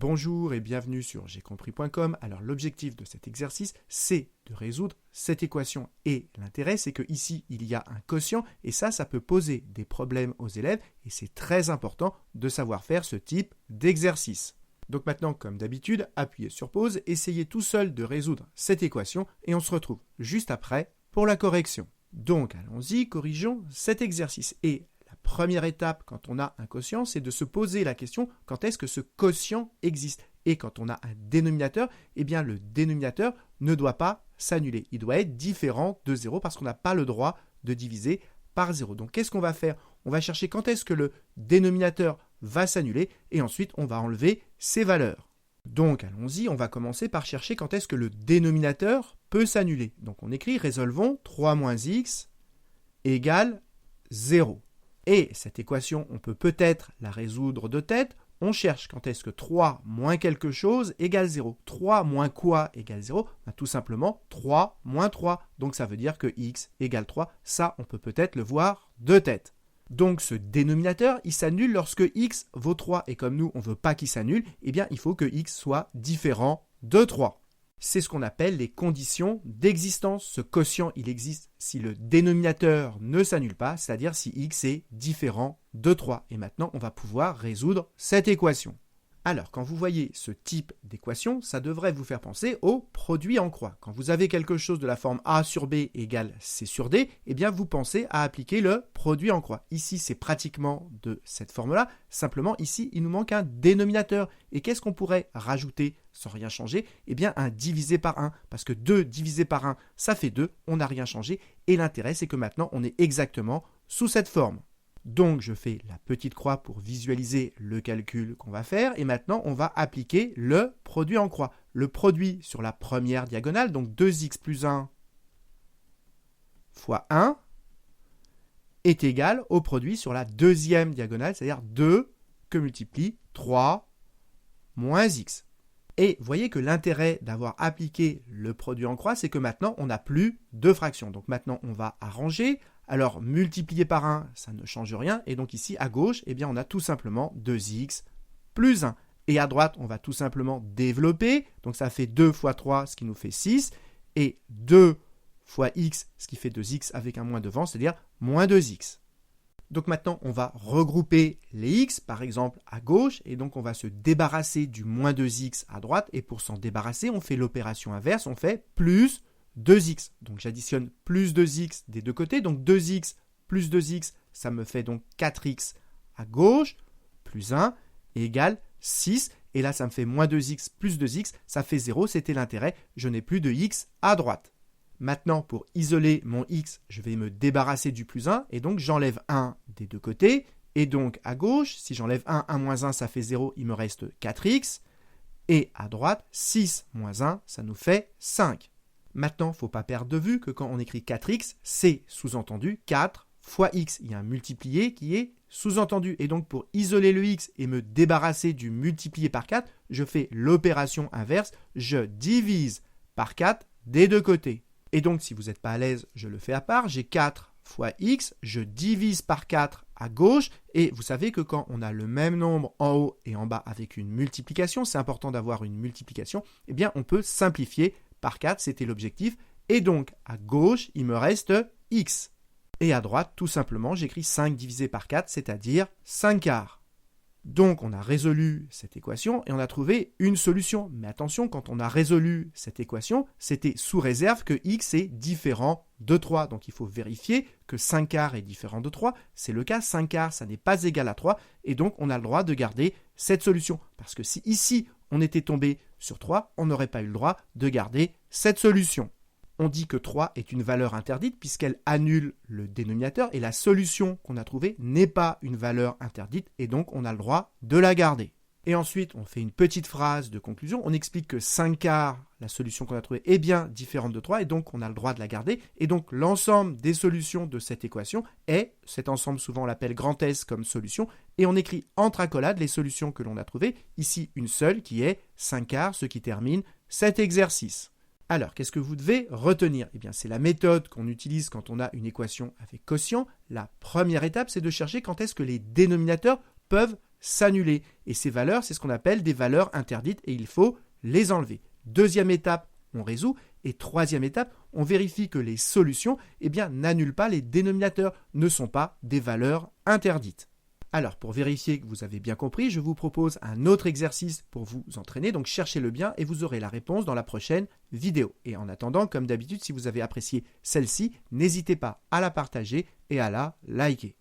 Bonjour et bienvenue sur jecomprix.com. Alors l'objectif de cet exercice, c'est de résoudre cette équation. Et l'intérêt, c'est que ici il y a un quotient et ça peut poser des problèmes aux élèves et c'est très important de savoir faire ce type d'exercice. Donc maintenant, comme d'habitude, appuyez sur pause, essayez tout seul de résoudre cette équation et on se retrouve juste après pour la correction. Donc allons-y, corrigeons cet exercice. Et la première étape quand on a un quotient, c'est de se poser la question quand est-ce que ce quotient existe. Et quand on a un dénominateur, eh bien le dénominateur ne doit pas s'annuler. Il doit être différent de 0 parce qu'on n'a pas le droit de diviser par 0. Donc qu'est-ce qu'on va faire? On va chercher quand est-ce que le dénominateur va s'annuler et ensuite on va enlever ses valeurs. Donc allons-y, on va commencer par chercher quand est-ce que le dénominateur peut s'annuler. Donc on écrit résolvons 3 moins x égale 0. Et cette équation, on peut peut-être la résoudre de tête. On cherche quand est-ce que 3 moins quelque chose égale 0. 3 moins quoi égale 0? Tout simplement 3 moins 3. Donc ça veut dire que x égale 3. Ça, on peut peut-être le voir de tête. Donc ce dénominateur, il s'annule lorsque x vaut 3. Et comme nous, on ne veut pas qu'il s'annule, eh bien il faut que x soit différent de 3. C'est ce qu'on appelle les conditions d'existence. Ce quotient, il existe si le dénominateur ne s'annule pas, c'est-à-dire si x est différent de 3. Et maintenant, on va pouvoir résoudre cette équation. Alors, quand vous voyez ce type d'équation, ça devrait vous faire penser au produit en croix. Quand vous avez quelque chose de la forme a sur b égale c sur d, eh bien vous pensez à appliquer le produit en croix. Ici, c'est pratiquement de cette forme-là. Simplement, ici, il nous manque un dénominateur. Et qu'est-ce qu'on pourrait rajouter sans rien changer? Eh bien, un divisé par 1. Parce que 2 divisé par 1, ça fait 2. On n'a rien changé. Et l'intérêt, c'est que maintenant, on est exactement sous cette forme. Donc, je fais la petite croix pour visualiser le calcul qu'on va faire. Et maintenant, on va appliquer le produit en croix. Le produit sur la première diagonale, donc 2x plus 1 fois 1, est égal au produit sur la deuxième diagonale, c'est-à-dire 2 que multiplie 3 moins x. Et vous voyez que l'intérêt d'avoir appliqué le produit en croix, c'est que maintenant, on n'a plus de fractions. Donc maintenant, on va arranger. Alors, multiplier par 1, ça ne change rien. Et donc ici, à gauche, eh bien, on a tout simplement 2x plus 1. Et à droite, on va tout simplement développer. Donc ça fait 2 fois 3, ce qui nous fait 6. Et 2 fois x, ce qui fait 2x avec un moins devant, c'est-à-dire moins 2x. Donc maintenant, on va regrouper les x, par exemple, à gauche. Et donc, on va se débarrasser du moins 2x à droite. Et pour s'en débarrasser, on fait l'opération inverse. On fait plus 2x. Donc, j'additionne plus 2x des deux côtés. Donc, 2x plus 2x, ça me fait donc 4x à gauche, plus 1, égale 6. Et là, ça me fait moins 2x plus 2x, ça fait 0. C'était l'intérêt. Je n'ai plus de x à droite. Maintenant, pour isoler mon x, je vais me débarrasser du plus 1. Et donc, j'enlève 1 des deux côtés. Et donc, à gauche, si j'enlève 1 moins 1, ça fait 0. Il me reste 4x. Et à droite, 6 moins 1, ça nous fait 5. Maintenant, il ne faut pas perdre de vue que quand on écrit 4x, c'est sous-entendu 4 fois x. Il y a un multiplié qui est sous-entendu. Et donc, pour isoler le x et me débarrasser du multiplié par 4, je fais l'opération inverse. Je divise par 4 des deux côtés. Et donc, si vous n'êtes pas à l'aise, je le fais à part. J'ai 4 fois x, je divise par 4 à gauche. Et vous savez que quand on a le même nombre en haut et en bas avec une multiplication, c'est important d'avoir une multiplication, eh bien, on peut simplifier par 4, c'était l'objectif. Et donc, à gauche, il me reste x. Et à droite, tout simplement, j'écris 5 divisé par 4, c'est-à-dire 5 quarts. Donc, on a résolu cette équation et on a trouvé une solution. Mais attention, quand on a résolu cette équation, c'était sous réserve que x est différent de 3. Donc, il faut vérifier que 5 quarts est différent de 3. C'est le cas, 5 quarts, ça n'est pas égal à 3. Et donc, on a le droit de garder cette solution. Parce que si ici, on était tombé sur 3, on n'aurait pas eu le droit de garder cette solution. On dit que 3 est une valeur interdite puisqu'elle annule le dénominateur et la solution qu'on a trouvée n'est pas une valeur interdite et donc on a le droit de la garder. Et ensuite, on fait une petite phrase de conclusion. On explique que 5 quarts, la solution qu'on a trouvée, est bien différente de 3 et donc on a le droit de la garder. Et donc l'ensemble des solutions de cette équation est, cet ensemble souvent on l'appelle grand S comme solution, et on écrit entre accolades les solutions que l'on a trouvées. Ici, une seule qui est 5 quarts, ce qui termine cet exercice. Alors, qu'est-ce que vous devez retenir? Eh bien, c'est la méthode qu'on utilise quand on a une équation avec quotient. La première étape, c'est de chercher quand est-ce que les dénominateurs peuvent s'annuler. Et ces valeurs, c'est ce qu'on appelle des valeurs interdites et il faut les enlever. Deuxième étape, on résout. Et troisième étape, on vérifie que les solutions n'annulent pas les dénominateurs, ne sont pas des valeurs interdites. Alors, pour vérifier que vous avez bien compris, je vous propose un autre exercice pour vous entraîner. Donc, cherchez-le bien et vous aurez la réponse dans la prochaine vidéo. Et en attendant, comme d'habitude, si vous avez apprécié celle-ci, n'hésitez pas à la partager et à la liker.